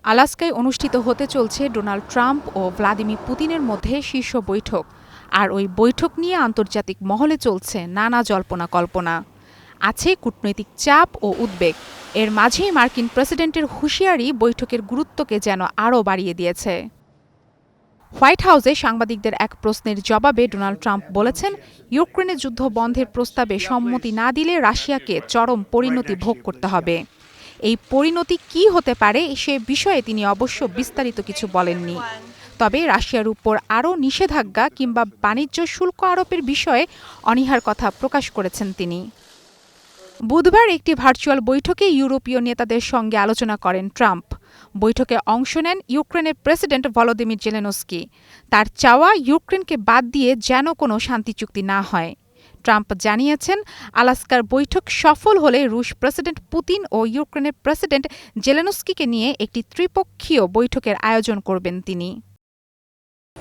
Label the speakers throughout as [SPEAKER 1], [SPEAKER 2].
[SPEAKER 1] আলাস্কায় অনুষ্ঠিত হতে চলছে ডোনাল্ড ট্রাম্প ও ভ্লাদিমির পুতিনের মধ্যে শীর্ষ বৈঠক। আর ওই বৈঠক নিয়ে আন্তর্জাতিক মহলে চলছে নানা জল্পনা-কল্পনা। আছে কূটনৈতিক চাপ ও উদ্বেগ। এর মাঝেই মার্কিন প্রেসিডেন্টের হুঁশিয়ারি বৈঠকের গুরুত্বকে যেন আরও বাড়িয়ে দিয়েছে। হোয়াইট হাউসে সাংবাদিকদের এক প্রশ্নের জবাবে ডোনাল্ড ট্রাম্প বলেছেন, ইউক্রেনে যুদ্ধ বন্ধের প্রস্তাবে সম্মতি না দিলে রাশিয়াকে চরম পরিণতি ভোগ করতে হবে। এই পরিণতি কী হতে পারে সে বিষয়ে তিনি অবশ্য বিস্তারিত কিছু বলেননি। তবে রাশিয়ার উপর আরও নিষেধাজ্ঞা কিংবা বাণিজ্য শুল্ক আরোপের বিষয়ে অনীহার কথা প্রকাশ করেছেন তিনি। বুধবার একটি ভার্চুয়াল বৈঠকে ইউরোপীয় নেতাদের সঙ্গে আলোচনা করেন ট্রাম্প। বৈঠকে অংশ নেন ইউক্রেনের প্রেসিডেন্ট ভলোদিমির জেলেনস্কি। তার চাওয়া, ইউক্রেনকে বাদ দিয়ে যেন কোনো শান্তি চুক্তি না হয়। ট্রাম্প জানিয়েছেন, আলাস্কার বৈঠক সফল হলে রুশ প্রেসিডেন্ট পুতিন ও ইউক্রেনের প্রেসিডেন্ট জেলেনস্কিকে নিয়ে একটি ত্রিপক্ষীয় বৈঠকের আয়োজন করবেন তিনি।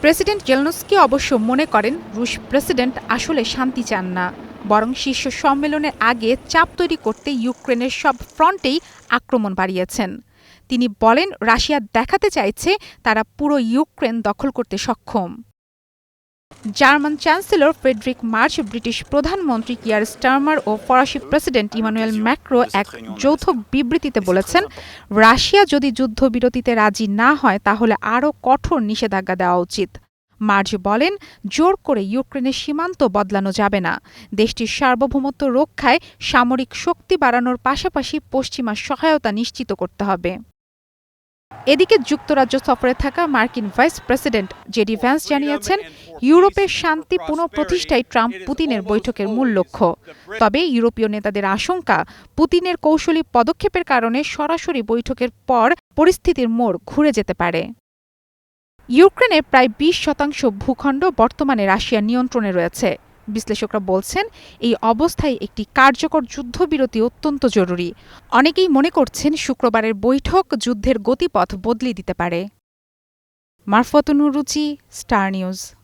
[SPEAKER 1] প্রেসিডেন্ট জেলেনস্কি অবশ্য মনে করেন, রুশ প্রেসিডেন্ট আসলে শান্তি চান না, বরং শীর্ষ সম্মেলনের আগে চাপ তৈরি করতে ইউক্রেনের সব ফ্রন্টেই আক্রমণ বাড়িয়েছেন। তিনি বলেন, রাশিয়া দেখাতে চাইছে তারা পুরো ইউক্রেন দখল করতে সক্ষম। German chancellor Friedrich Merz, British প্রধানমন্ত্রী কিয়ার স্টারমার ও ফরাসি প্রেসিডেন্ট ইমানুয়েল ম্যাক্রো এক যৌথ বিবৃতিতে বলেছেন, রাশিয়া যদি যুদ্ধবিরতিতে রাজি না হয় তাহলে আরও কঠোর নিষেধাজ্ঞা দেওয়া উচিত। মার্চ বলেন, জোর করে ইউক্রেনের সীমান্ত বদলানো যাবে না। দেশটির সার্বভৌমত্ব রক্ষায় সামরিক শক্তি বাড়ানোর পাশাপাশি পশ্চিমা সহায়তা নিশ্চিত করতে হবে। এদিকে যুক্তরাজ্য সফরে থাকা মার্কিন ভাইস প্রেসিডেন্ট জেডি ভ্যান্স জানিয়েছেন, ইউরোপের শান্তি পুনঃপ্রতিষ্ঠাই ট্রাম্প পুতিনের বৈঠকের মূল লক্ষ্য। তবে ইউরোপীয় নেতাদের আশঙ্কা, পুতিনের কৌশলী পদক্ষেপের কারণে সরাসরি বৈঠকের পর পরিস্থিতির মোড় ঘুরে যেতে পারে। ইউক্রেনের প্রায় 20% ভূখণ্ড বর্তমানে রাশিয়ার নিয়ন্ত্রণে রয়েছে। বিশ্লেষকরা বলছেন, এই অবস্থায় একটি কার্যকর যুদ্ধবিরতি অত্যন্ত জরুরি। অনেকেই মনে করছেন, শুক্রবারের বৈঠক যুদ্ধের গতিপথ বদলে দিতে পারে। মারফতুন রুচি, স্টার নিউজ।